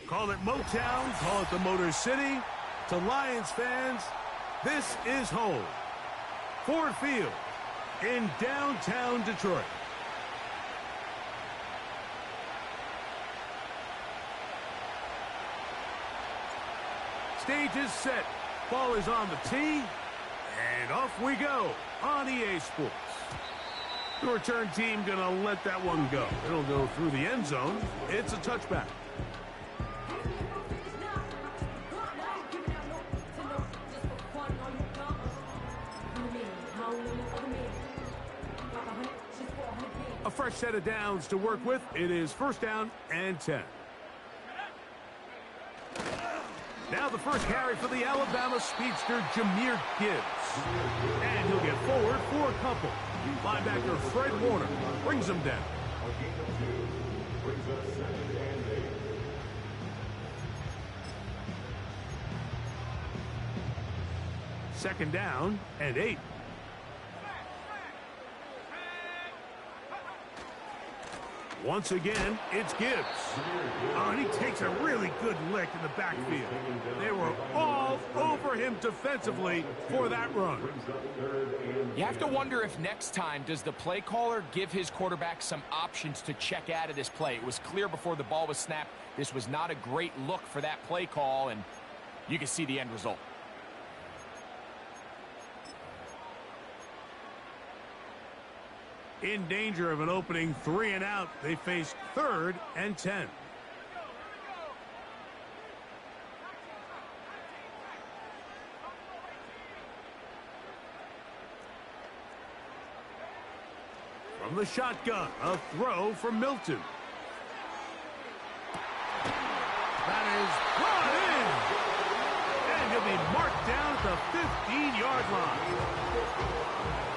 Call it Motown, call it the Motor City. To Lions fans, this is home. Ford Field in downtown Detroit. Stage is set. Ball is on the tee. And off we go on EA Sports. The return team going to let that one go. It'll go through the end zone. It's a touchback. A fresh set of downs to work with. It is first down and 10. Now the first carry for the Alabama speedster, Jahmyr Gibbs. And he'll get forward for a couple. Linebacker Fred Warner brings him down. Second down and 8. Once again, it's Gibbs. Oh, and he takes a really good lick in the backfield. They were all over him defensively for that run. You have to wonder if next time does the play caller give his quarterback some options to check out of this play. It was clear before the ball was snapped. This was not a great look for that play call, and you can see the end result. In danger of an opening 3 and out, they face 3rd and 10. From the shotgun, a throw from Milton. That is brought in. And he'll be marked down at the 15-yard line.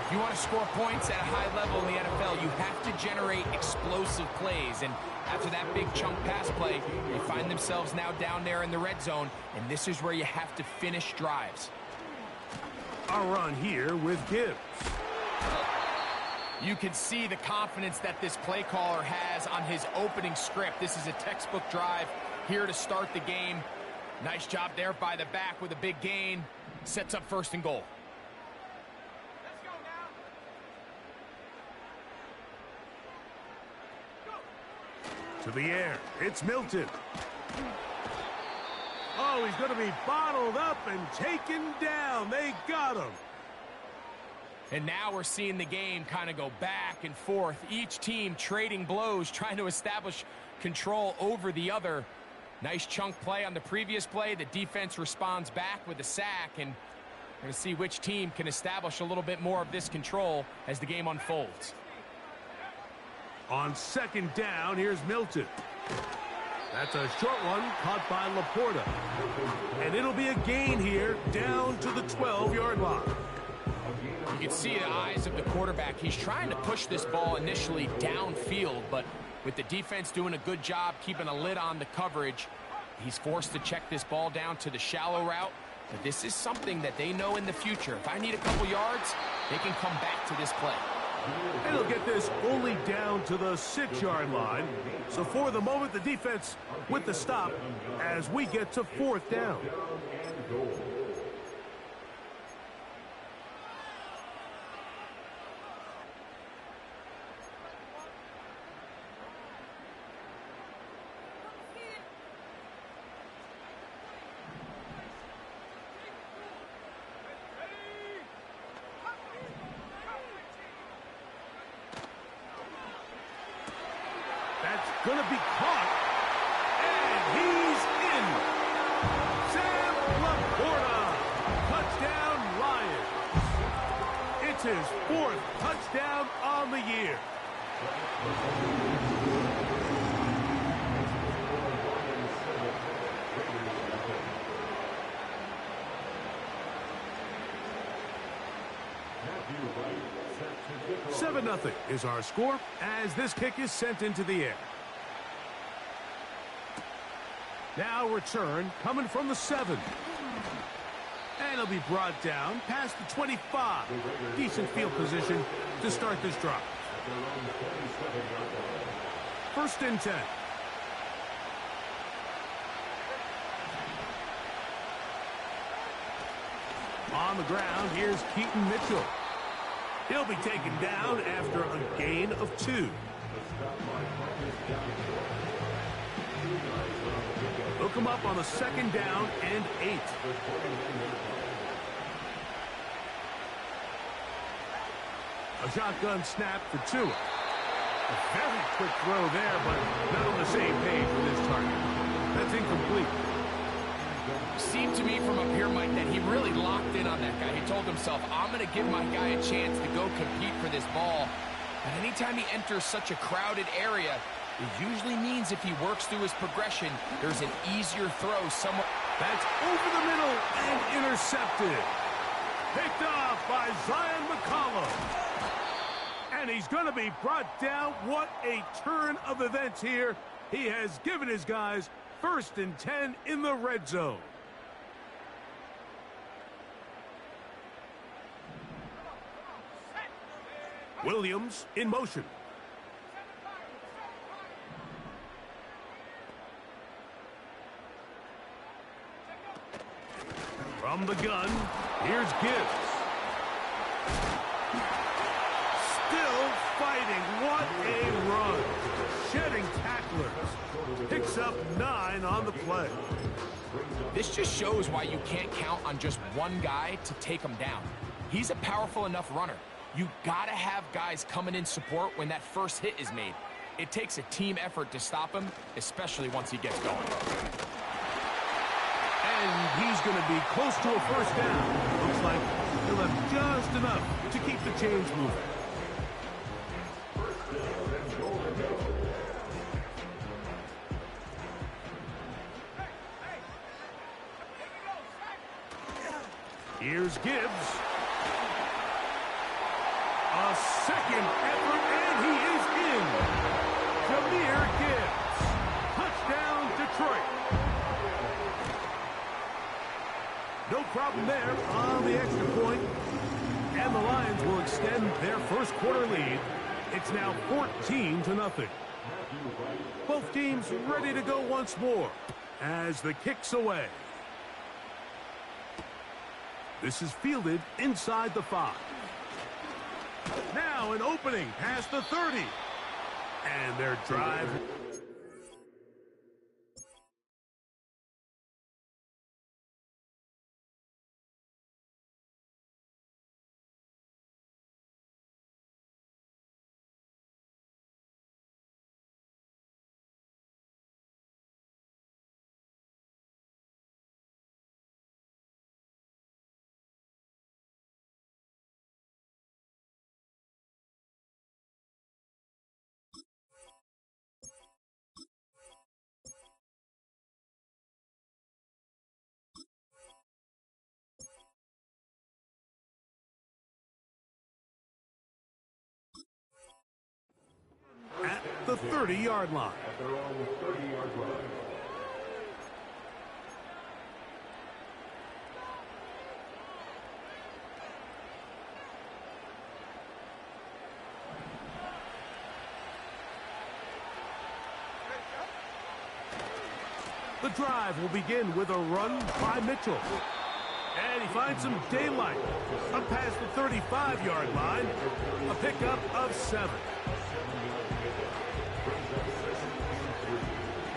If you want to score points at a high level in the NFL, you have to generate explosive plays. And after that big chunk pass play, they find themselves now down there in the red zone. And this is where you have to finish drives. A run here with Gibbs. You can see the confidence that this play caller has on his opening script. This is a textbook drive here to start the game. Nice job there by the back with a big gain. Sets up 1st and goal. To the air, it's Milton. Oh, he's going to be bottled up and taken down. They got him. And now we're seeing the game kind of go back and forth. Each team trading blows, trying to establish control over the other. Nice chunk play on the previous play. The defense responds back with a sack, and we're going to see which team can establish a little bit more of this control as the game unfolds. On 2nd down, here's Milton. That's a short one caught by Laporta. And it'll be a gain here down to the 12-yard line. You can see the eyes of the quarterback. He's trying to push this ball initially downfield, but with the defense doing a good job keeping a lid on the coverage, he's forced to check this ball down to the shallow route. But this is something that they know in the future. If I need a couple yards, they can come back to this play. And he'll get this only down to the 6-yard line. So for the moment, the defense with the stop as we get to 4th down. Going to be caught, and he's in. Sam Laporta, touchdown Lions. It's his 4th touchdown on the year. Seven 0 is our score as this kick is sent into the air. Now return coming from the 7. And he'll be brought down past the 25. Decent field position to start this drive. 1st and 10. on the ground. Here's Keaton Mitchell. He'll be taken down after a gain of 2. Hook him up on the 2nd down and 8. A shotgun snap for Tua. A very quick throw there, but not on the same page with his target. That's incomplete. Seemed to me from up here, Mike, that he really locked in on that guy. He told himself, I'm going to give my guy a chance to go compete for this ball. But anytime he enters such a crowded area, it usually means if he works through his progression, there's an easier throw somewhere. That's over the middle and intercepted. Picked off by Zion McCollum. And he's going to be brought down. What a turn of events here. He has given his guys 1st and 10 in the red zone. Williams in motion. From the gun, here's Gibbs. Still fighting. What a run. Shedding tacklers. Picks up 9 on the play. This just shows why you can't count on just one guy to take him down. He's a powerful enough runner. You gotta have guys coming in support when that first hit is made. It takes a team effort to stop him, especially once he gets going. And he's going to be close to a 1st down. Looks like he'll have just enough to keep the chains moving. Here's Gibbs. A 2nd effort, and he is in. Jahmyr Gibbs. Touchdown, Detroit. No problem there on the extra point. And the Lions will extend their 1st quarter lead. It's now 14-0. Both teams ready to go once more as the kick's away. This is fielded inside the 5. Now an opening past the 30. And their drive. At the 30-yard line. The drive will begin with a run by Mitchell. And he finds some daylight. Up past the 35-yard line. A pickup of 7.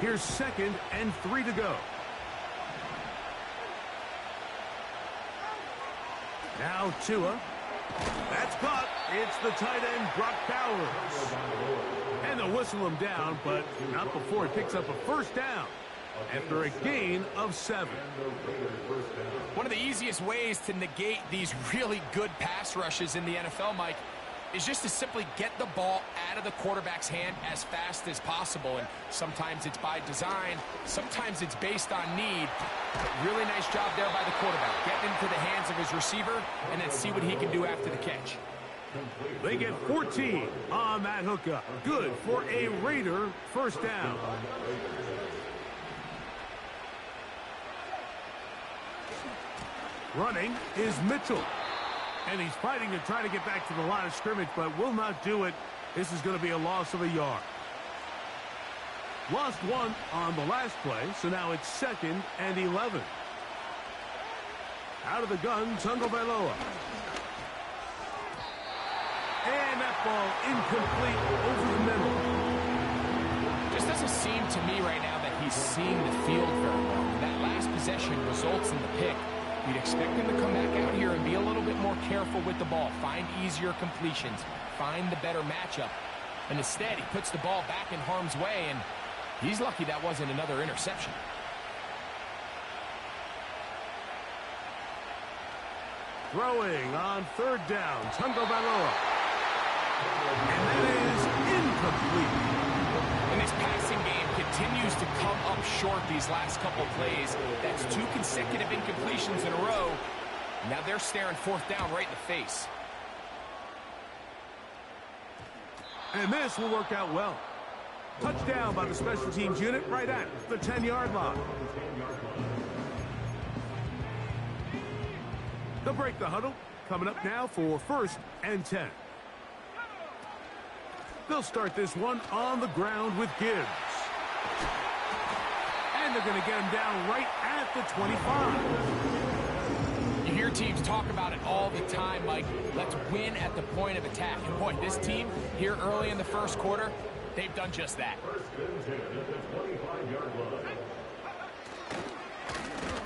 Here's 2nd and 3 to go. Now Tua. That's caught. It's the tight end, Brock Bowers. And they'll whistle him down, but not before he picks up a 1st down after a gain of 7. One of the easiest ways to negate these really good pass rushes in the NFL, Mike, is just to simply get the ball out of the quarterback's hand as fast as possible. And sometimes it's by design, sometimes it's based on need. But really nice job there by the quarterback. Getting into the hands of his receiver and then see what he can do after the catch. They get 14 on that hookup. Good for a Raider 1st down. Running is Mitchell. And he's fighting to try to get back to the line of scrimmage, but will not do it. This is going to be a loss of a yard. Lost 1 on the last play, so now it's 2nd and 11. Out of the gun, Tagovailoa. And that ball incomplete over the middle. Just doesn't seem to me right now that he's seeing the field very well. When that last possession results in the pick, you'd expect him to come back out here and be a little bit more careful with the ball, find easier completions, find the better matchup. And instead, he puts the ball back in harm's way, and he's lucky that wasn't another interception. Throwing on third down, Tagovailoa. And that is incomplete. And his passing game continues to come up short these last couple plays. That's 2 consecutive incompletions in a row. Now they're staring fourth down right in the face. And this will work out well. Touchdown by the special teams unit right at the 10-yard line. They'll break the huddle. Coming up now for 1st and 10. They'll start this one on the ground with Gibbs. And they're going to get him down right at the 25. You hear teams talk about it all the time, Mike. Let's win at the point of attack. And boy, this team here early in the first quarter, they've done just that.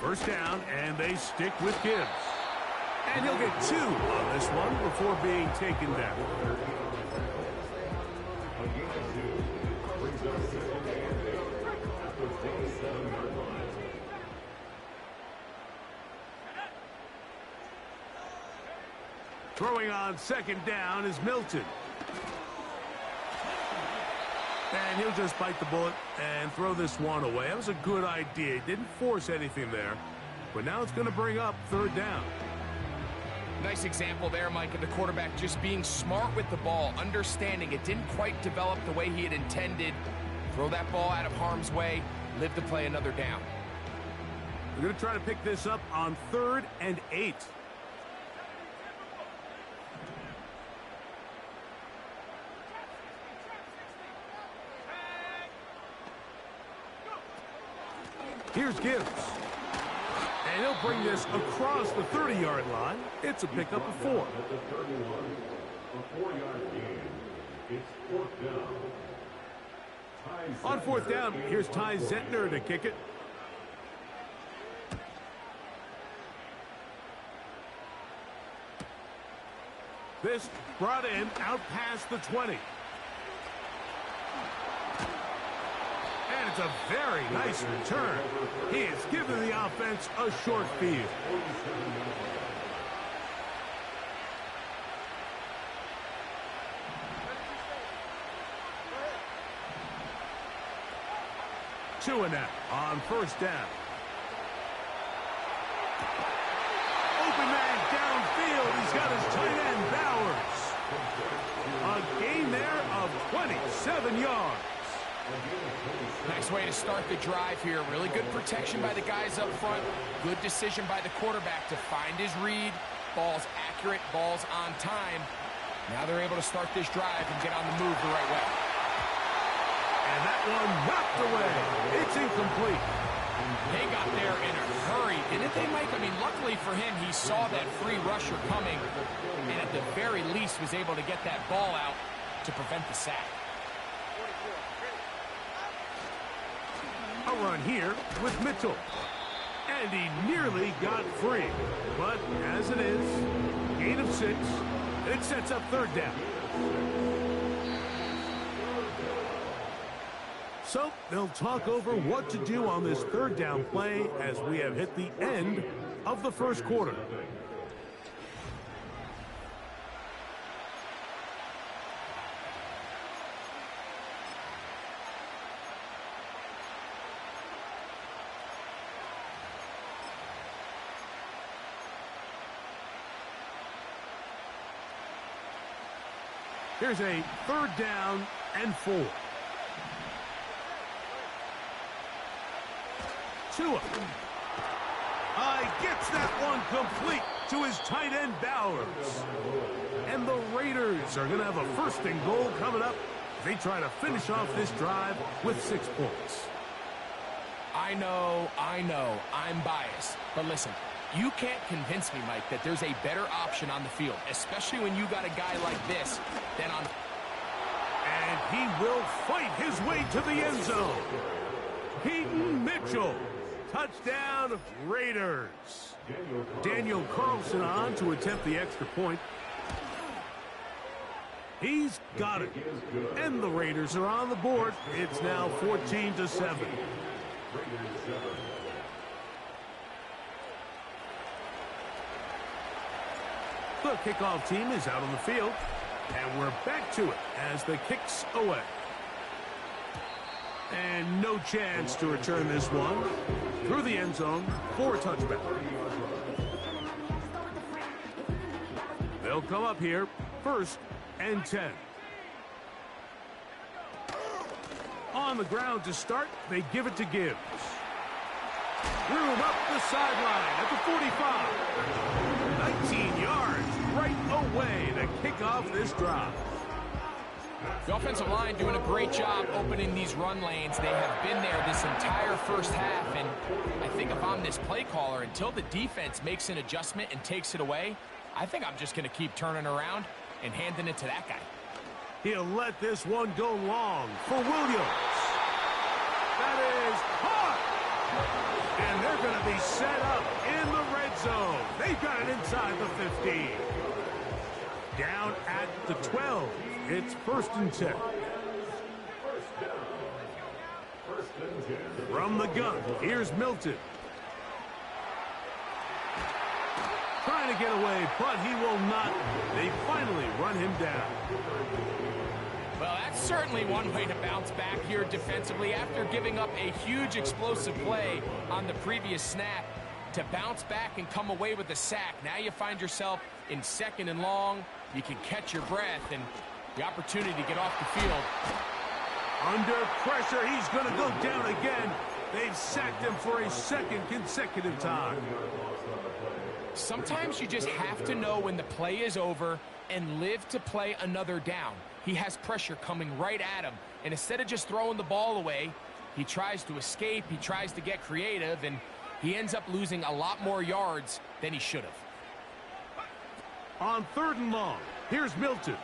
First down, and they stick with Gibbs. And he'll get 2 on this one before being taken down. Throwing on 2nd down is Milton. And he'll just bite the bullet and throw this one away. That was a good idea. He didn't force anything there. But now it's going to bring up 3rd down. Nice example there, Mike, of the quarterback just being smart with the ball, understanding it didn't quite develop the way he had intended. Throw that ball out of harm's way, live to play another down. We're going to try to pick this up on 3rd and 8. Here's Gibbs. And he'll bring this across the 30-yard line. It's a pickup of 4. On 4th down, here's Ty Zentner to kick it. This brought in out past the 20. And it's a very nice return. He has given the offense a short field. Two and out on 1st down. Open man downfield. He's got his tight end, Bowers. A gain there of 27 yards. Nice way to start the drive here. Really good protection by the guys up front. Good decision by the quarterback to find his read. Ball's accurate, ball's on time. Now they're able to start this drive and get on the move the right way. And that one knocked away. It's incomplete. They got there in a hurry, didn't they, Mike? I mean, luckily for him, he saw that free rusher coming and at the very least was able to get that ball out to prevent the sack. A run here with Mitchell. And he nearly got free. But as it is, gain of 6. It sets up 3rd down. So they'll talk over what to do on this 3rd down play as we have hit the end of the first quarter. Here's a 3rd down and 4. Tua. Gets that one complete to his tight end, Bowers. And the Raiders are going to have a 1st and goal coming up. They try to finish off this drive with 6 points. I know, I'm biased. But listen, You can't convince me, Mike, that there's a better option on the field, especially when you got a guy like this than on... And he will fight his way to the end zone. Keaton Mitchell. Touchdown, Raiders. Daniel Carlson on to attempt the extra point. He's got it. And the Raiders are on the board. It's now 14-7. The kickoff team is out on the field. And we're back to it as the kick's away. And no chance to return this one through the end zone for a touchback. They'll come up here, 1st and 10. On the ground to start, they give it to Gibbs. Room up the sideline at the 45. 19 yards right away to kick off this drive. The offensive line doing a great job opening these run lanes. They have been there this entire first half, and I think if I'm this play caller, until the defense makes an adjustment and takes it away, I think I'm just going to keep turning around and handing it to that guy. He'll let this one go long for Williams. That is caught. And they're going to be set up in the red zone. They've got it inside the 15. Down at the 12. It's 1st and 10. From the gun, here's Milton. Trying to get away, but he will not. They finally run him down. Well, that's certainly one way to bounce back here defensively after giving up a huge explosive play on the previous snap. To bounce back and come away with a sack. Now you find yourself in 2nd and long. You can catch your breath and the opportunity to get off the field. Under pressure, he's going to go down again. They've sacked him for a 2nd consecutive time. Sometimes you just have to know when the play is over and live to play another down. He has pressure coming right at him, and instead of just throwing the ball away, he tries to escape, he tries to get creative, and he ends up losing a lot more yards than he should have. On 3rd and long, here's Milton.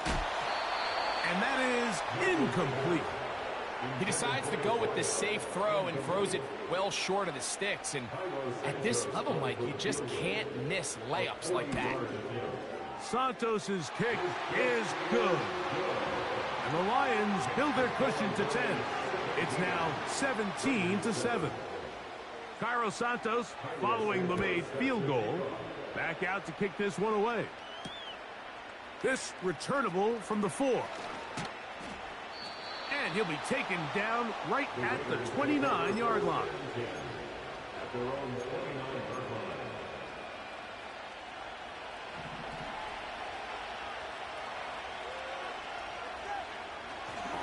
And that is incomplete. He decides to go with this safe throw and throws it well short of the sticks. And at this level, Mike, you just can't miss layups like that. Santos's kick is good. And the Lions build their cushion to 10. It's now 17-7. Cairo Santos, following the made field goal, back out to kick this one away. This returnable from the 4. And he'll be taken down right at the 29-yard line.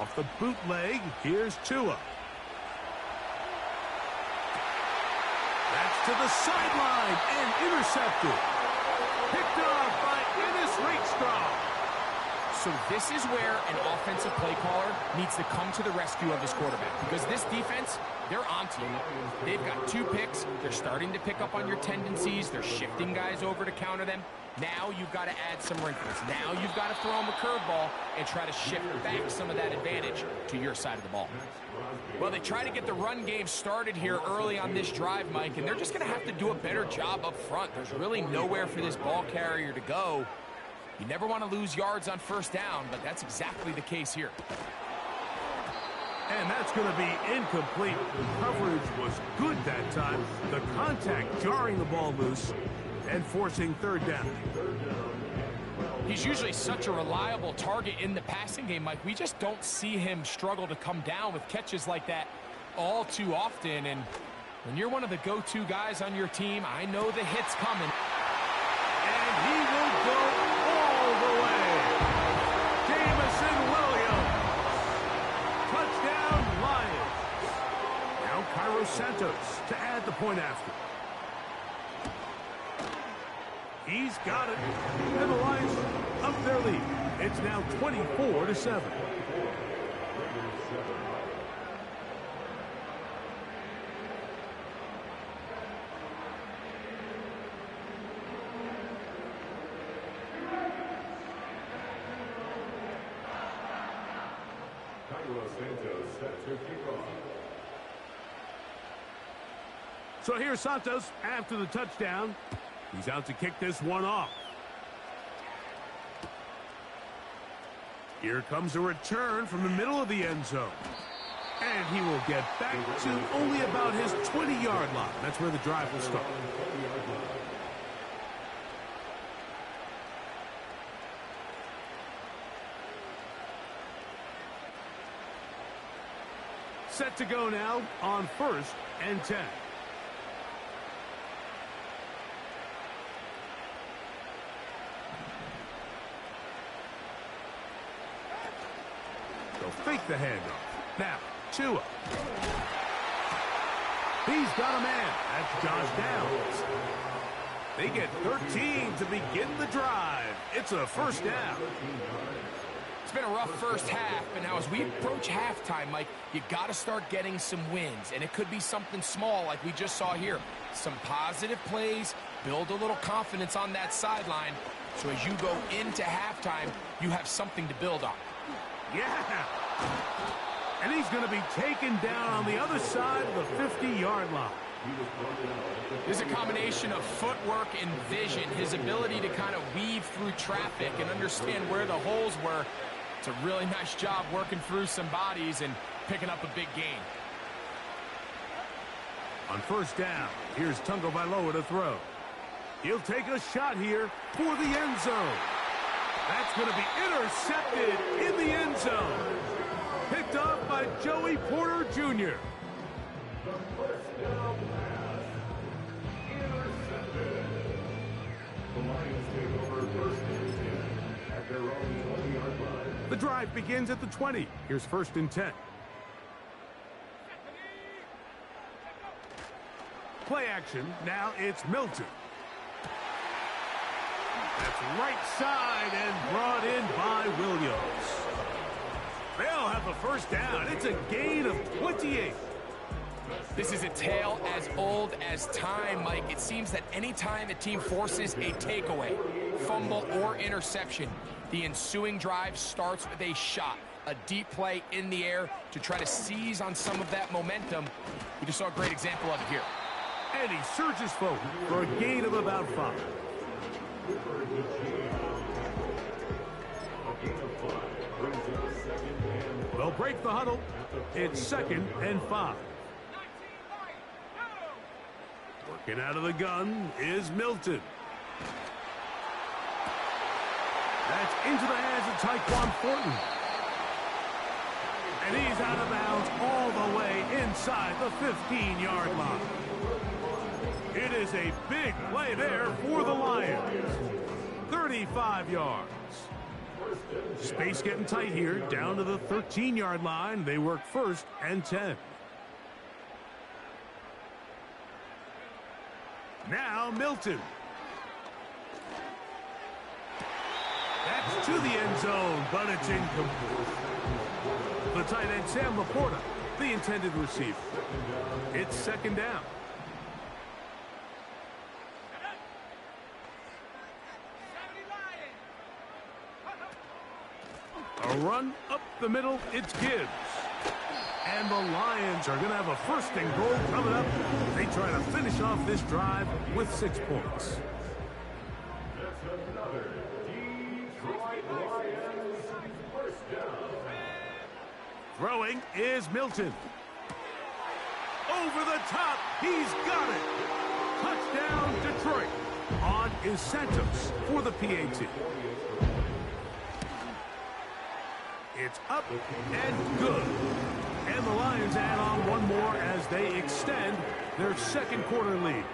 Off the bootleg, here's Tua. That's to the sideline and intercepted. Picked off by Ennis Rakestraw. So this is where an offensive play caller needs to come to the rescue of his quarterback. Because this defense, they're onto you. They've got 2 picks. They're starting to pick up on your tendencies. They're shifting guys over to counter them. Now you've got to add some wrinkles. Now you've got to throw them a curveball and try to shift back some of that advantage to your side of the ball. Well, they try to get the run game started here early on this drive, Mike, and they're just going to have to do a better job up front. There's really nowhere for this ball carrier to go. You never want to lose yards on 1st down, but that's exactly the case here. And that's going to be incomplete. Coverage was good that time. The contact jarring the ball loose and forcing 3rd down. He's usually such a reliable target in the passing game, Mike. We just don't see him struggle to come down with catches like that all too often. And when you're one of the go-to guys on your team, I know the hit's coming. And he will go all the way. Jamison Williams. Touchdown, Lions. Now Cairo Santos to add the point after. He's got it. And the Lions up their lead. It's now 24-7. So here's Santos after the touchdown. He's out to kick this one off. Here comes a return from the middle of the end zone. And he will get back to only about his 20-yard line. That's where the drive will start. Set to go now on 1st and 10. They'll fake the handoff. Now, Tua. He's got a man. That's Josh Downs. They get 13 to begin the drive. It's a first down. It's been a rough first half, but now as we approach halftime, Mike, you got to start getting some wins, and it could be something small like we just saw here. Some positive plays, build a little confidence on that sideline, so as you go into halftime, you have something to build on. Yeah! And he's going to be taken down on the other side of the 50-yard line. There's a combination of footwork and vision, his ability to kind of weave through traffic and understand where the holes were. It's a really nice job working through some bodies and picking up a big gain. On first down, here's Tungo Vailoa to throw. He'll take a shot here for the end zone. That's going to be intercepted in the end zone. Picked off by Joey Porter Jr. The drive begins at the 20. Here's 1st and 10. Play action. Now it's Milton. That's right side and brought in by Williams. They'll have a first down. It's a gain of 28. This is a tale as old as time, Mike. It seems that any time a team forces a takeaway, fumble, or interception, the ensuing drive starts with a shot, a deep play in the air to try to seize on some of that momentum. We just saw a great example of it here. And he surges forward for a gain of about 5. They'll break the huddle. It's 2nd and 5. Working out of the gun is Milton. That's into the hands of Tyquan Thornton. And he's out of bounds all the way inside the 15-yard line. It is a big play there for the Lions. 35 yards. Space getting tight here, down to the 13-yard line. They work 1st and 10. Now Milton. That's to the end zone, but it's incomplete. The tight end, Sam Laporta, the intended receiver. It's 2nd down. A run up the middle, it's Gibbs. And the Lions are going to have a 1st and goal coming up. They try to finish off this drive with 6 points. Throwing is Milton. Over the top, he's got it. Touchdown, Detroit. On is Santos for the PAT. It's up and good. And the Lions add on one more as they extend their 2nd quarter lead.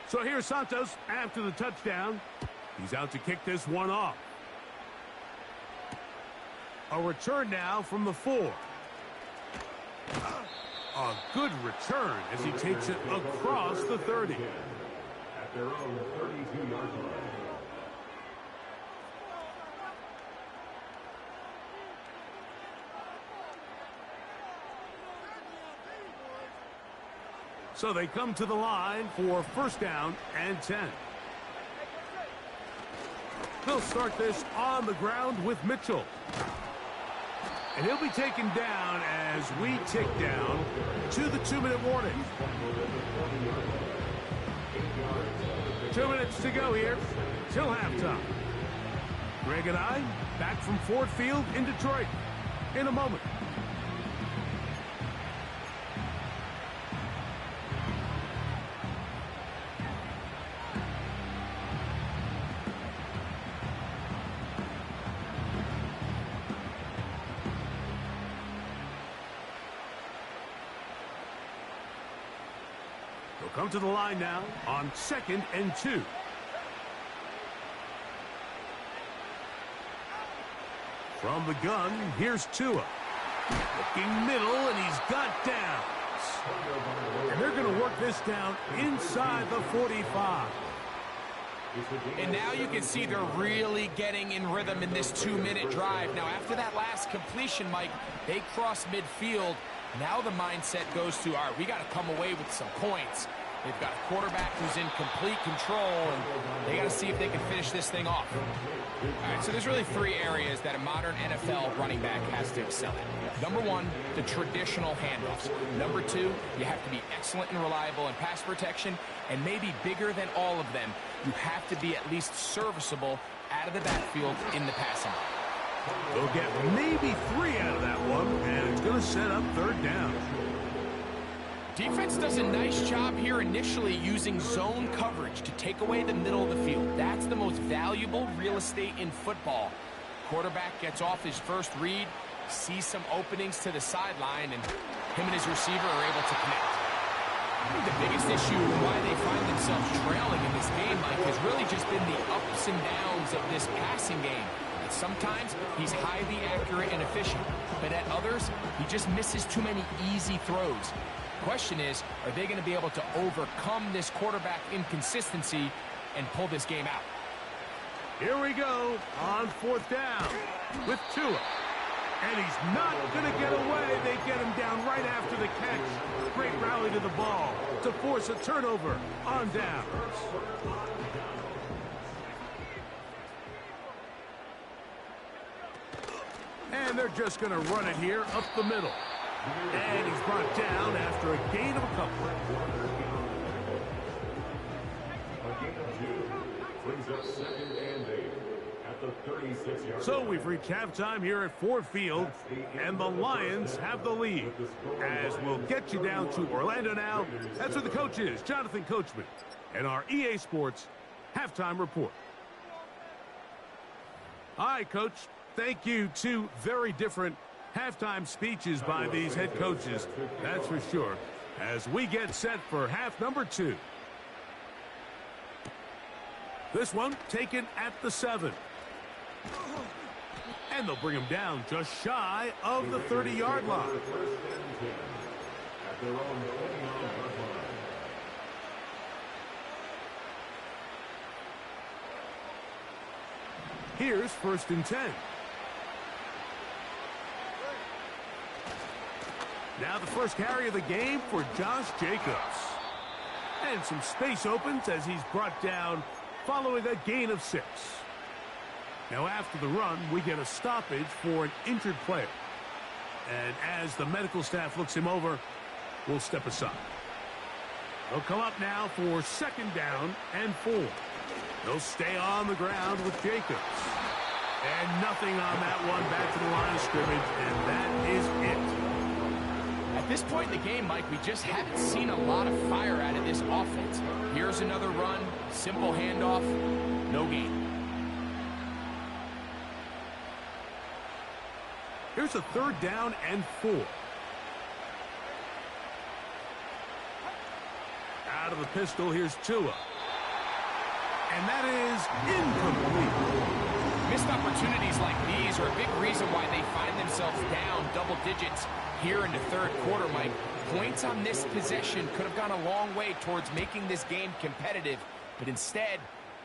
So here's Santos after the touchdown. He's out to kick this one off. A return now from the 4. A good return as he takes it across the 30. At their own 32-yard line. So they come to the line for 1st down and 10. He'll start this on the ground with Mitchell. And he'll be taken down as we tick down to the 2-minute warning. 2 minutes to go here till halftime. Greg and I back from Ford Field in Detroit in a moment. They'll come to the line now on 2nd and 2. From the gun, here's Tua. Looking middle, and he's got downs. And they're going to work this down inside the 45. And now you can see they're really getting in rhythm in this 2-minute drive. Now, after that last completion, Mike, they cross midfield. Now the mindset goes to, all right, we got to come away with some points. They've got a quarterback who's in complete control, and they got to see if they can finish this thing off. All right, so there's really 3 areas that a modern NFL running back has to excel at. Number 1, the traditional handoffs. Number 2, you have to be excellent and reliable in pass protection, and maybe bigger than all of them, you have to be at least serviceable out of the backfield in the passing game. They'll get maybe 3 out of that one, and it's going to set up 3rd down. Defense does a nice job here initially using zone coverage to take away the middle of the field. That's the most valuable real estate in football. Quarterback gets off his first read, sees some openings to the sideline, and him and his receiver are able to connect. I think the biggest issue and why they find themselves trailing in this game, Mike, has really just been the ups and downs of this passing game. Sometimes he's highly accurate and efficient, but at others, he just misses too many easy throws. The question is, are they going to be able to overcome this quarterback inconsistency and pull this game out? Here we go on 4th down with Tua. And he's not going to get away. They get him down right after the catch. Great rally to the ball to force a turnover on downs. And they're just going to run it here up the middle. And he's brought down after a gain of a couple. So we've reached halftime here at Ford Field, and the Lions have the lead. As we'll get you down to Orlando now, that's where the coach is, Jonathan Coachman, and our EA Sports halftime report. All right, Coach, thank you. 2 very different halftime speeches by these head coaches, that's for sure, as we get set for half number 2. This one taken at the 7. And they'll bring him down just shy of the 30-yard line. Here's 1st and 10. Now the first carry of the game for Josh Jacobs. And some space opens as he's brought down following a gain of 6. Now after the run, we get a stoppage for an injured player. And as the medical staff looks him over, we'll step aside. They'll come up now for 2nd down and 4. They'll stay on the ground with Jacobs. And nothing on that one, back to the line of scrimmage, and that is it. At this point in the game, Mike, we just haven't seen a lot of fire out of this offense. Here's another run, simple handoff, no gain. Here's a 3rd down and 4. Out of the pistol, here's Tua. And that is incomplete. Missed opportunities like these are a big reason why they find themselves down double digits here in the 3rd quarter, Mike. Points on this possession could have gone a long way towards making this game competitive, but instead,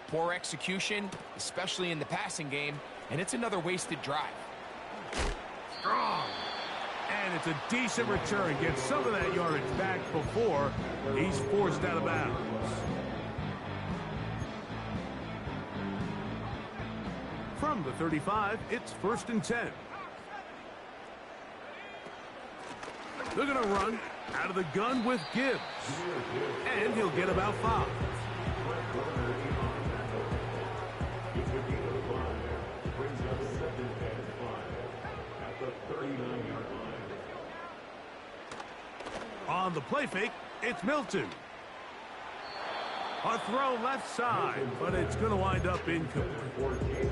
poor execution, especially in the passing game, and it's another wasted drive. Strong. And it's a decent return. Gets some of that yardage back before he's forced out of bounds. From the 35, it's 1st and 10. They're going to run out of the gun with Gibbs. And he'll get about 5. On the play fake, it's Milton. A throw left side, but it's going to wind up incomplete.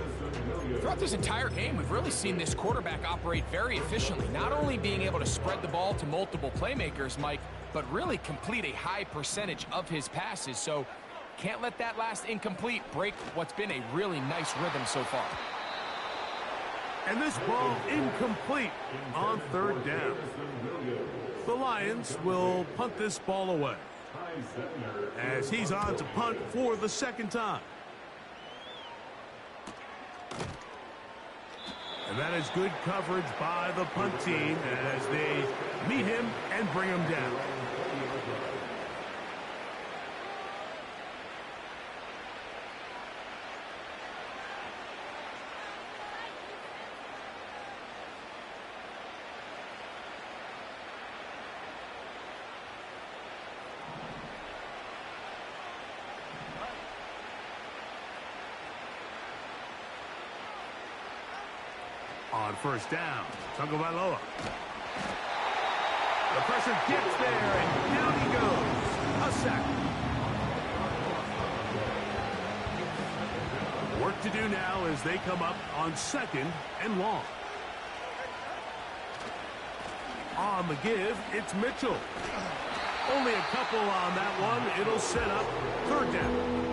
Throughout this entire game, we've really seen this quarterback operate very efficiently, not only being able to spread the ball to multiple playmakers, Mike, but really complete a high percentage of his passes. So can't let that last incomplete break what's been a really nice rhythm so far. And this ball incomplete on 3rd down. The Lions will punt this ball away, as he's on to punt for the 2nd time. And that is good coverage by the punt team as they meet him and bring him down. On 1st down, Tagovailoa. The pressure gets there, and down he goes. A sack. Work to do now as they come up on 2nd and long. On the give, it's Mitchell. Only a couple on that one. It'll set up 3rd down.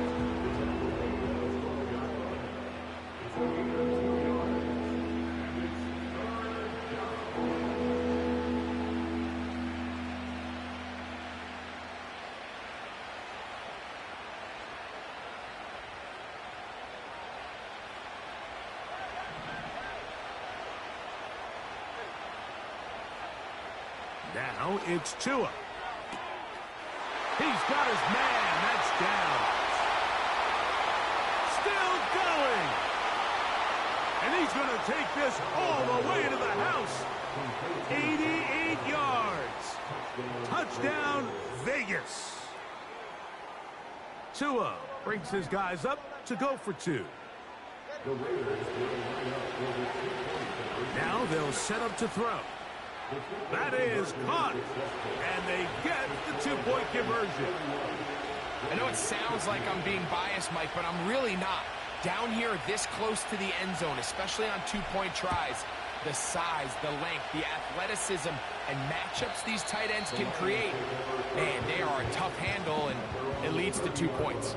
Now it's Tua. He's got his man. That's down. Still going. And he's going to take this all the way to the house. 88 yards. Touchdown, Vegas. Tua brings his guys up to go for 2. Now they'll set up to throw. That is caught, and they get the 2-point conversion. I know it sounds like I'm being biased, Mike, but I'm really not. Down here this close to the end zone, especially on 2-point tries, the size, the length, the athleticism, and matchups these tight ends can create, man, they are a tough handle, and it leads to 2 points.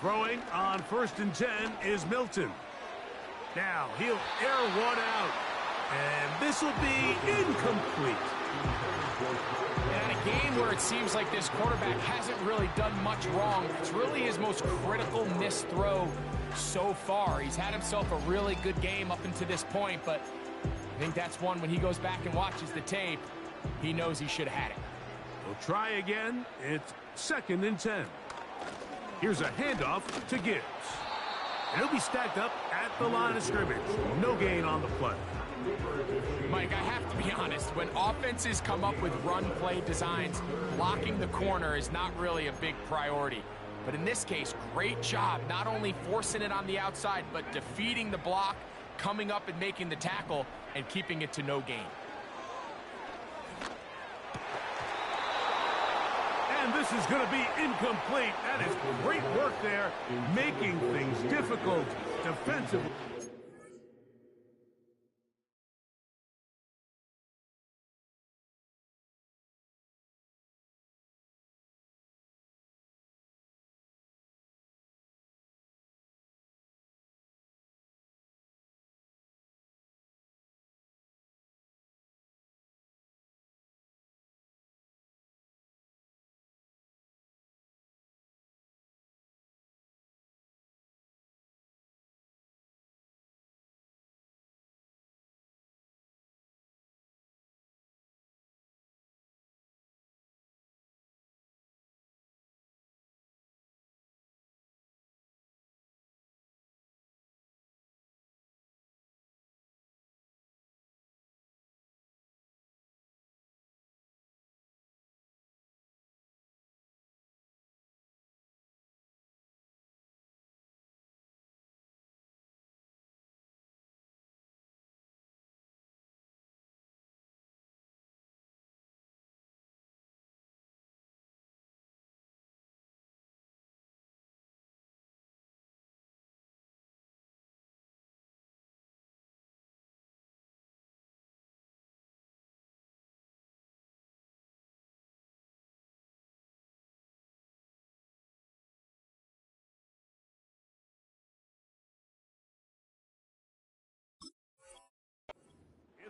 Throwing on 1st and 10 is Milton. Now he'll air one out, and this will be incomplete. And in a game where it seems like this quarterback hasn't really done much wrong, it's really his most critical missed throw so far. He's had himself a really good game up until this point, but I think that's one when he goes back and watches the tape, he knows he should have had it. We'll try again. It's 2nd and 10. Here's a handoff to Gibbs. And he'll be stacked up at the line of scrimmage. No gain on the play. Mike, I have to be honest. When offenses come up with run-play designs, blocking the corner is not really a big priority. But in this case, great job not only forcing it on the outside, but defeating the block, coming up and making the tackle, and keeping it to no gain. And this is going to be incomplete. That is great work there, making things difficult defensively.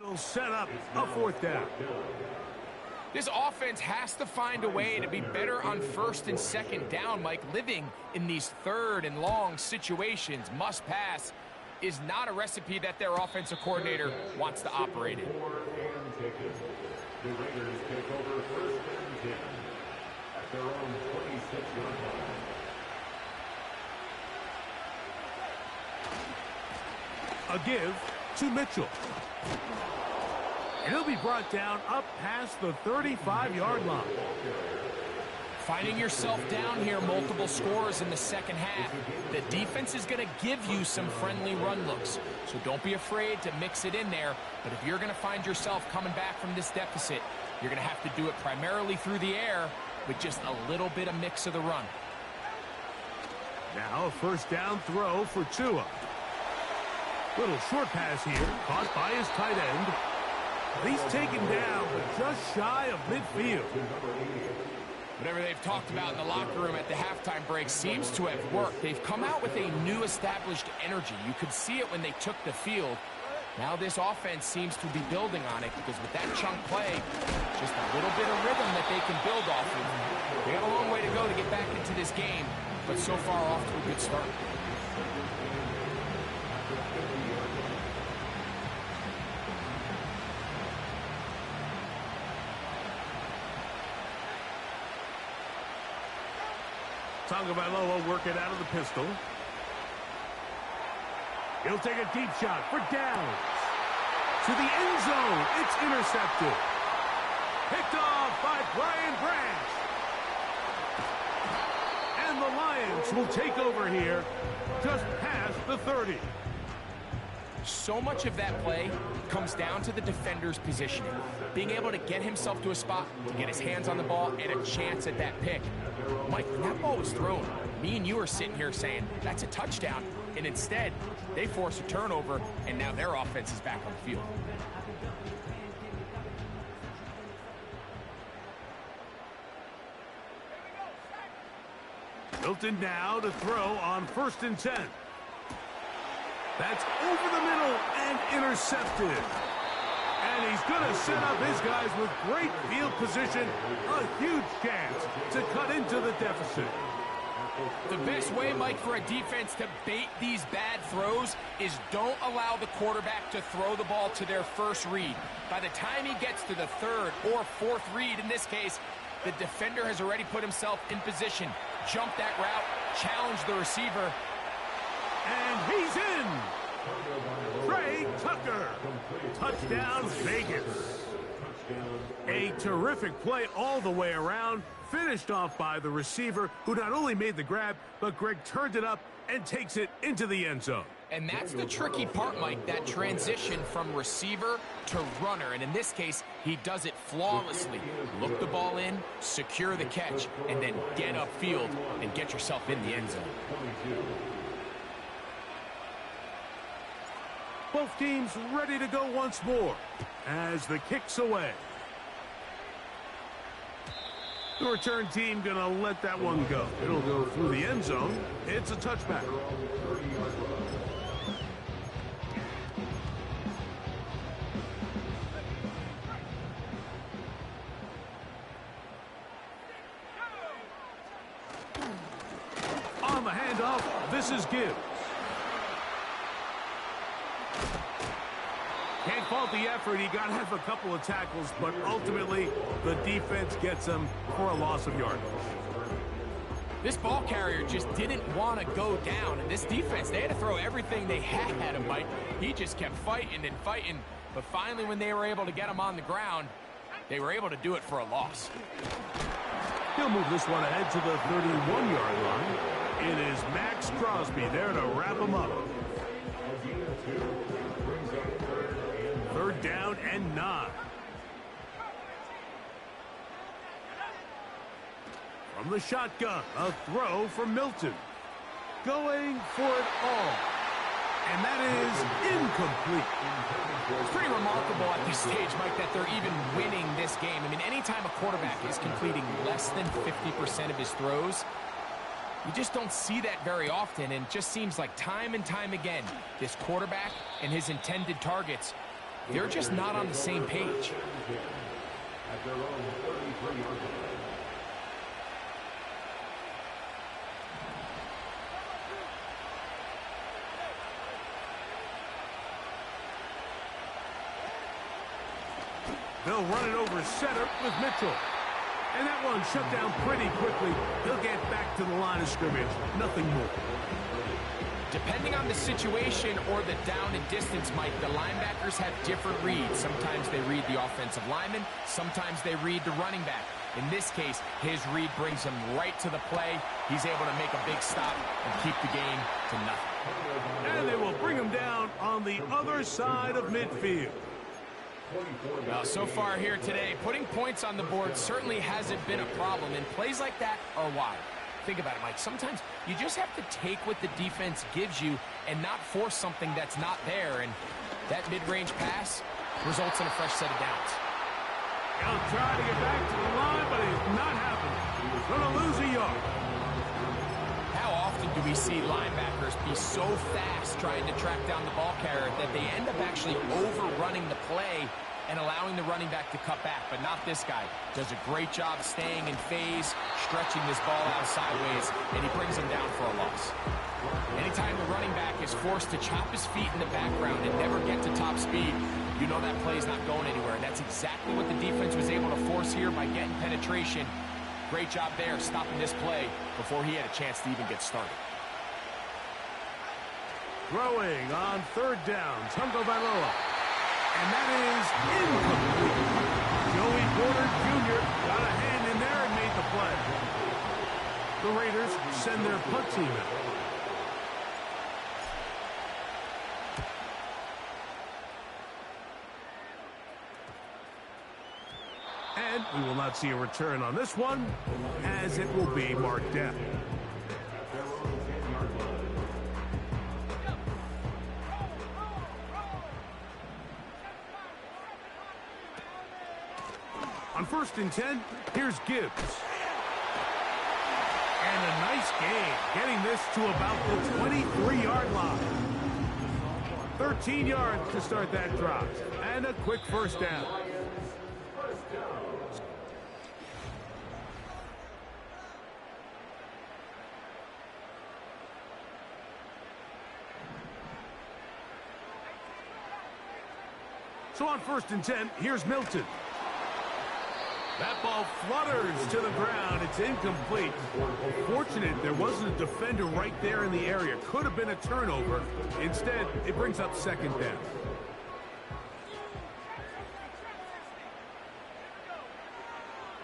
It'll set up a 4th down. This offense has to find a way to be better on 1st and 2nd down, Mike. Living in these 3rd and long situations, must pass, is not a recipe that their offensive coordinator wants to operate in. The Raiders take over 1st and 10 at their own 26-yard line. A give to Mitchell. And he'll be brought down up past the 35-yard line. Finding yourself down here, multiple scores in the 2nd half. The defense is going to give you some friendly run looks, so don't be afraid to mix it in there. But if you're going to find yourself coming back from this deficit, you're going to have to do it primarily through the air with just a little bit of mix of the run. Now a 1st down throw for Tua. Little short pass here, caught by his tight end. He's taken down, but just shy of midfield. Whatever they've talked about in the locker room at the halftime break seems to have worked. They've come out with a new established energy. You could see it when they took the field. Now this offense seems to be building on it because with that chunk play, just a little bit of rhythm that they can build off of. They got a long way to go to get back into this game, but so far off to a good start. Tagovailoa working out of the pistol. He'll take a deep shot for downs. To the end zone. It's intercepted. Picked off by Brian Branch. And the Lions will take over here just past the 30. So much of that play comes down to the defender's positioning. Being able to get himself to a spot, to get his hands on the ball, and a chance at that pick. Mike, when that ball was thrown, me and you are sitting here saying, that's a touchdown. And instead, they force a turnover, and now their offense is back on the field. Hilton now to throw on 1st and 10. That's over the middle and intercepted. And he's going to set up his guys with great field position. A huge chance to cut into the deficit. The best way, Mike, for a defense to bait these bad throws is don't allow the quarterback to throw the ball to their first read. By the time he gets to the 3rd or 4th read, in this case, the defender has already put himself in position. Jump that route, challenge the receiver. And he's in. Trey Tucker. Touchdown, Vegas. A terrific play all the way around. Finished off by the receiver, who not only made the grab, but Greg turned it up and takes it into the end zone. And that's the tricky part, Mike, that transition from receiver to runner. And in this case, he does it flawlessly. Look the ball in, secure the catch, and then get upfield and get yourself in the end zone. Both teams ready to go once more as the kick's away. The return team going to let that one go. It'll go through the end zone. It's a touchback. On the handoff, this is Gibbs. Can't fault the effort. He got half a couple of tackles, but ultimately the defense gets him for a loss of yardage. This ball carrier just didn't want to go down. And this defense, they had to throw everything they had at him, Mike. He just kept fighting and fighting. But finally, when they were able to get him on the ground, they were able to do it for a loss. He'll move this one ahead to the 31-yard line. It is Max Crosby there to wrap him up. 3rd down and 9. From the shotgun, a throw from Milton. Going for it all. And that is incomplete. It's pretty remarkable at this stage, Mike, that they're even winning this game. I mean, anytime a quarterback is completing less than 50% of his throws, you just don't see that very often. And it just seems like time and time again, this quarterback and his intended targets, they're just not on the same page. At their own 33-yard line. They'll run it over center with Mitchell. And that one shut down pretty quickly. He'll get back to the line of scrimmage. Nothing more. Depending on the situation or the down and distance, Mike, the linebackers have different reads. Sometimes they read the offensive lineman. Sometimes they read the running back. In this case, his read brings him right to the play. He's able to make a big stop and keep the game to nothing. And they will bring him down on the other side of midfield. Well, so far here today, putting points on the board certainly hasn't been a problem, and plays like that are why. Think about it, Mike. Sometimes you just have to take what the defense gives you and not force something that's not there, and that mid-range pass results in a fresh set of downs. He'll try to get back to the line, but it's not happening. He's going to lose a yard. How often do we see linebackers be so fast trying to track down the ball carrier that they end up actually overrunning the play and allowing the running back to cut back? But not this guy. Does a great job staying in phase, stretching this ball out sideways, and he brings him down for a loss. Anytime the running back is forced to chop his feet in the background and never get to top speed, you know that play's not going anywhere. And that's exactly what the defense was able to force here by getting penetration. Great job there, stopping this play before he had a chance to even get started. Throwing on third down, Tungo Bailoa. And that is incomplete. Joey Porter Jr. got a hand in there and made the play. The Raiders send their punt team out. And we will not see a return on this one, as it will be marked down. On 1st and 10, here's Gibbs. And a nice gain, getting this to about the 23-yard line. 13 yards to start that drive. And a quick first down. So on 1st and 10, here's Milton. That ball flutters to the ground. It's incomplete. Fortunate there wasn't a defender right there in the area. Could have been a turnover. Instead, it brings up 2nd down.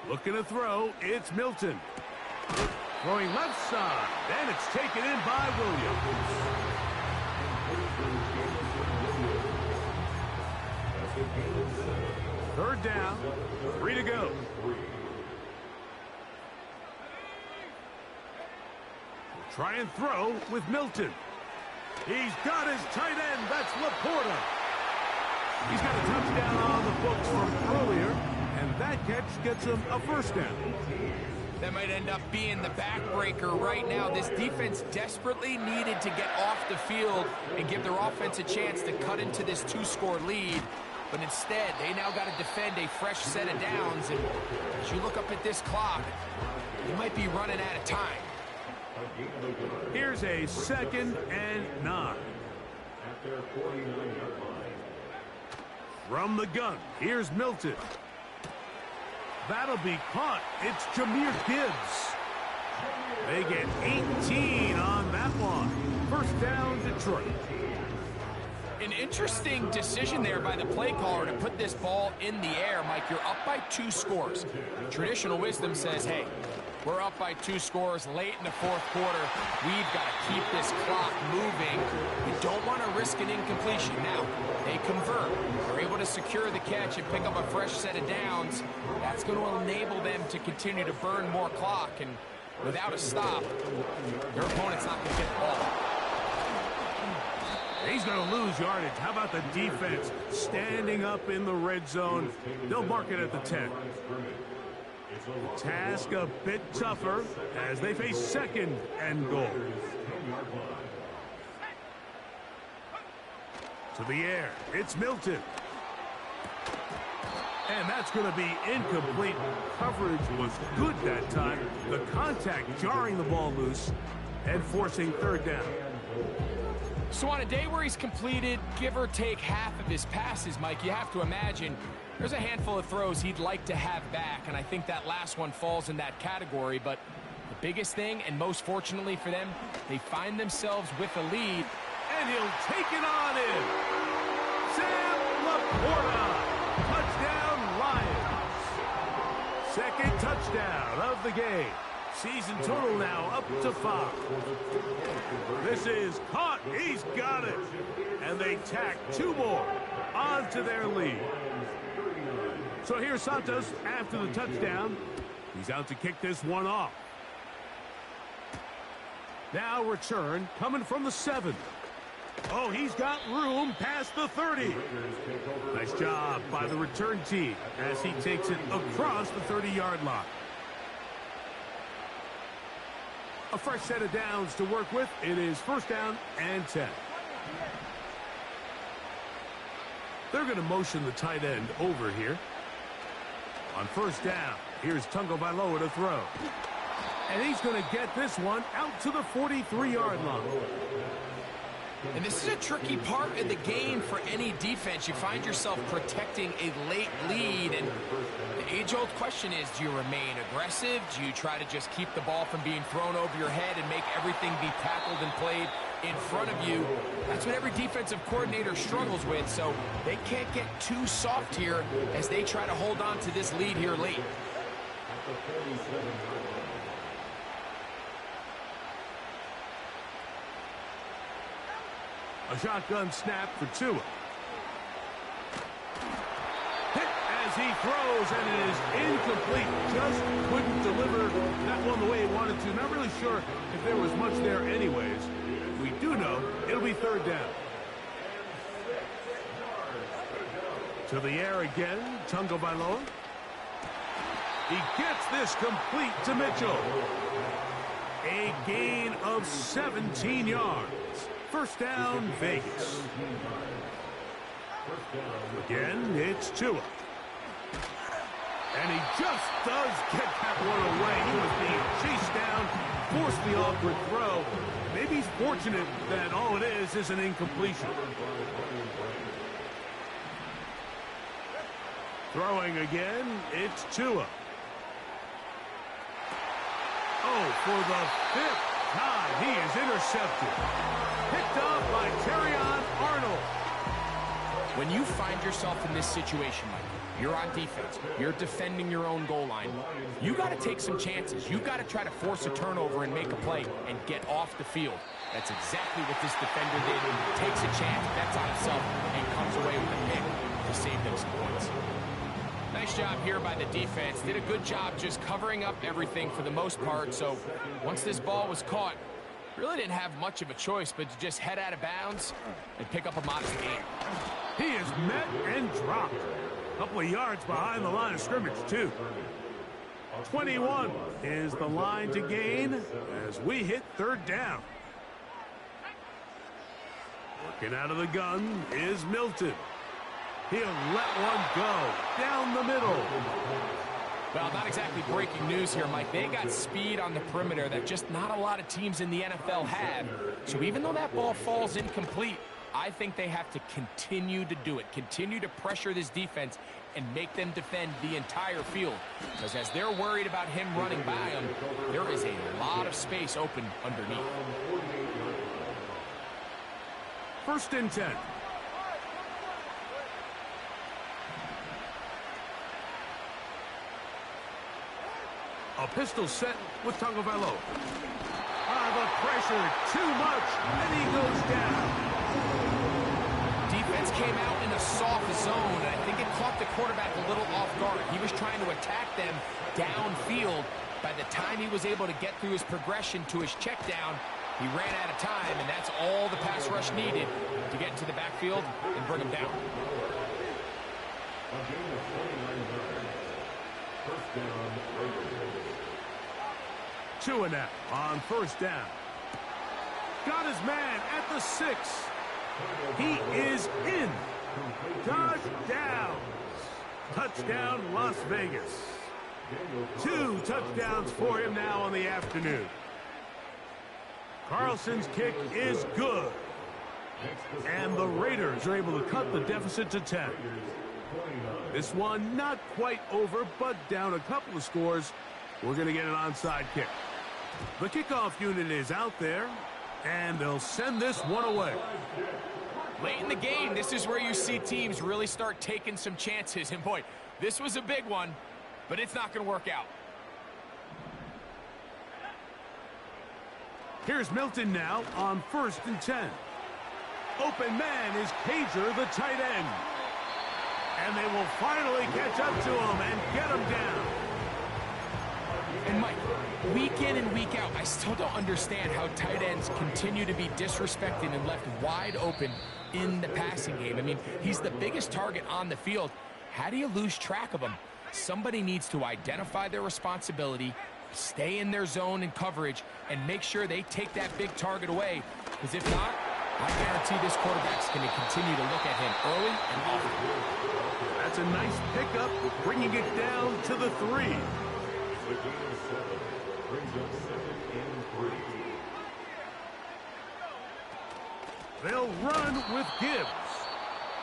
Looking to throw, it's Milton. Throwing left side, and it's taken in by Williams. Third down, 3 to go. Try and throw with Milton. He's got his tight end. That's Laporta. He's got a touchdown on the books from earlier, and that catch gets him a first down. That might end up being the backbreaker right now. This defense desperately needed to get off the field and give their offense a chance to cut into this 2-score lead. But instead, they now got to defend a fresh set of downs. And as you look up at this clock, you might be running out of time. Here's a 2nd and 9. From the gun, here's Milton. That'll be caught. It's Jahmyr Gibbs. They get 18 on that one. First down, Detroit. An interesting decision there by the play caller to put this ball in the air. Mike, you're up by 2 scores. Traditional wisdom says, hey, we're up by 2 scores late in the 4th quarter. We've got to keep this clock moving. You don't want to risk an incompletion. Now, they convert. They're able to secure the catch and pick up a fresh set of downs. That's going to enable them to continue to burn more clock. And without a stop, their opponent's not going to get the ball. He's going to lose yardage. How about the defense standing up in the red zone? They'll mark it at the 10. The task a bit tougher as they face 2nd and goal. To the air. It's Milton. And that's going to be incomplete. Coverage was good that time. The contact jarring the ball loose and forcing third down. So on a day where he's completed, give or take half of his passes, Mike, you have to imagine there's a handful of throws he'd like to have back, and I think that last one falls in that category. But the biggest thing, and most fortunately for them, they find themselves with a lead. And he'll take it on in. Sam Laporta. Touchdown, Lions. Second touchdown of the game. Season total now up to 5. This is caught. He's got it. And they tack 2 more onto their lead. So here's Santos after the touchdown. He's out to kick this one off. Now return coming from the 7. Oh, he's got room past the 30. Nice job by the return team as he takes it across the 30-yard line. A fresh set of downs to work with. It is first down and 10. They're going to motion the tight end over here. On first down, here's Tungo Vailoa to throw. And he's going to get this one out to the 43-yard line. And this is a tricky part of the game for any defense. You find yourself protecting a late lead, and the age-old question is, do you remain aggressive? Do you try to just keep the ball from being thrown over your head and make everything be tackled and played in front of you? That's what every defensive coordinator struggles with, so they can't get too soft here as they try to hold on to this lead here late. A shotgun snap for Tua. Hit as he throws, and it is incomplete. Just couldn't deliver that one the way he wanted to. Not really sure if there was much there anyways. We do know it'll be third down. To the air again, Tungo Vailoa. He gets this complete to Mitchell. A gain of 17 yards. First down, Vegas. Again, it's Tua. And he just does get that one away. He was being chased down, forced the awkward throw. Maybe he's fortunate that all it is an incompletion. Throwing again, it's Tua. Oh, for the 5th time, he is intercepted. Picked up by Terrion Arnold. When you find yourself in this situation, Mike, you're on defense, you're defending your own goal line, you got to take some chances. You got to try to force a turnover and make a play and get off the field. That's exactly what this defender did. Takes a chance, bets on himself, and comes away with a pick to save them some points. Nice job here by the defense. Did a good job just covering up everything for the most part. So once this ball was caught, really didn't have much of a choice but to just head out of bounds and pick up a modest gain. He is met and dropped. A couple of yards behind the line of scrimmage, too. 21 is the line to gain as we hit third down. Working out of the gun is Milton. He'll let one go down the middle. Well, not exactly breaking news here, Mike. They got speed on the perimeter that just not a lot of teams in the NFL have. So even though that ball falls incomplete, I think they have to continue to do it. Continue to pressure this defense and make them defend the entire field. Because as they're worried about him running by them, there is a lot of space open underneath. First and 10. A pistol set with Tungo Vailoa. The pressure, too much, and he goes down. Defense came out in a soft zone, and I think it caught the quarterback a little off guard. He was trying to attack them downfield. By the time he was able to get through his progression to his check down, he ran out of time, and that's all the pass rush needed to get into the backfield and bring him down. Tua now on first down. Got his man at the 6. He is in. Touchdown. Touchdown, Las Vegas. 2 touchdowns for him now on the afternoon. Carlson's kick is good. And the Raiders are able to cut the deficit to 10. This one not quite over, but down a couple of scores. We're going to get an onside kick. The kickoff unit is out there, and they'll send this one away. Late in the game, this is where you see teams really start taking some chances. And boy, this was a big one, but it's not going to work out. Here's Milton now on 1st and 10. Open man is Cager, the tight end. And they will finally catch up to him and get him down. And Mike, week in and week out, I still don't understand how tight ends continue to be disrespected and left wide open in the passing game. I mean, he's the biggest target on the field. How do you lose track of him? Somebody needs to identify their responsibility, stay in their zone and coverage, and make sure they take that big target away. Because if not, I guarantee this quarterback's going to continue to look at him early and often. That's a nice pickup, bringing it down to the 3. The gain of 7 brings up 2nd and 3. They'll run with Gibbs.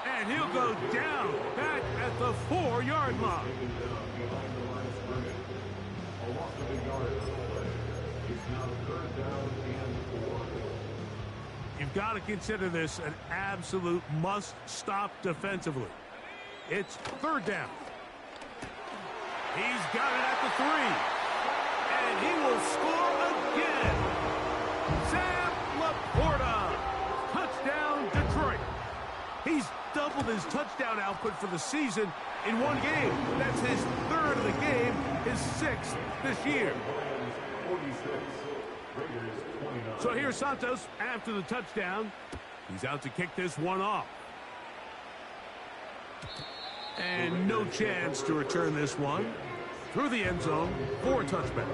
And he'll go down back at the 4-yard line. Behind the line of scrimmage. A loss of a yard on the play. It's now 3rd down and 4. You've got to consider this an absolute must-stop defensively. It's 3rd down. He's got it at the 3. And he will score again. Sam Laporta. Touchdown, Detroit. He's doubled his touchdown output for the season in one game. That's his 3rd of the game, his 6th this year. So here's Santos after the touchdown. He's out to kick this one off. And no chance to return this one. Through the end zone for a touchback.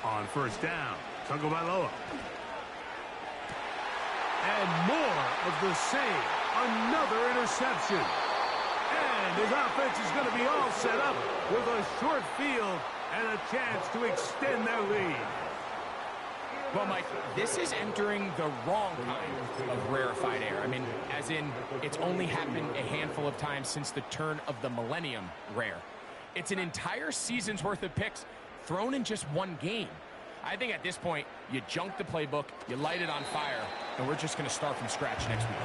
On 1st down, Tagovailoa. And more of the same. Another interception. And his offense is going to be all set up with a short field and a chance to extend their lead. Well, Mike, this is entering the wrong kind of rarefied air. I mean, as in, it's only happened a handful of times since the turn of the millennium rare. It's an entire season's worth of picks thrown in just one game. I think at this point, you junk the playbook, you light it on fire, and we're just going to start from scratch next week.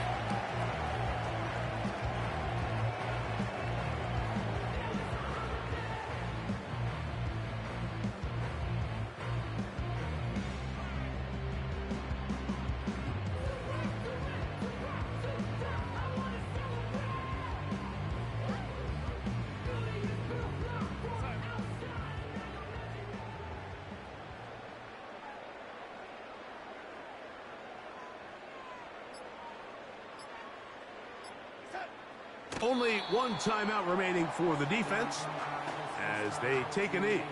Only one timeout remaining for the defense as they take a knee.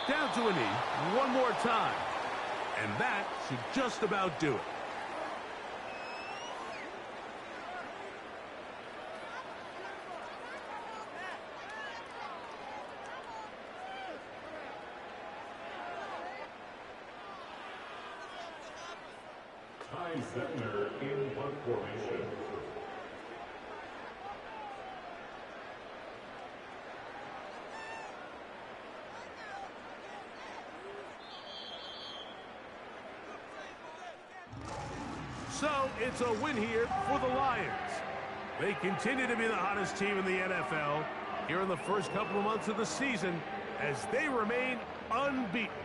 Down to a knee one more time. And that should just about do it. Ty Zentner in punt formation. So it's a win here for the Lions. They continue to be the hottest team in the NFL here in the first couple of months of the season as they remain unbeaten.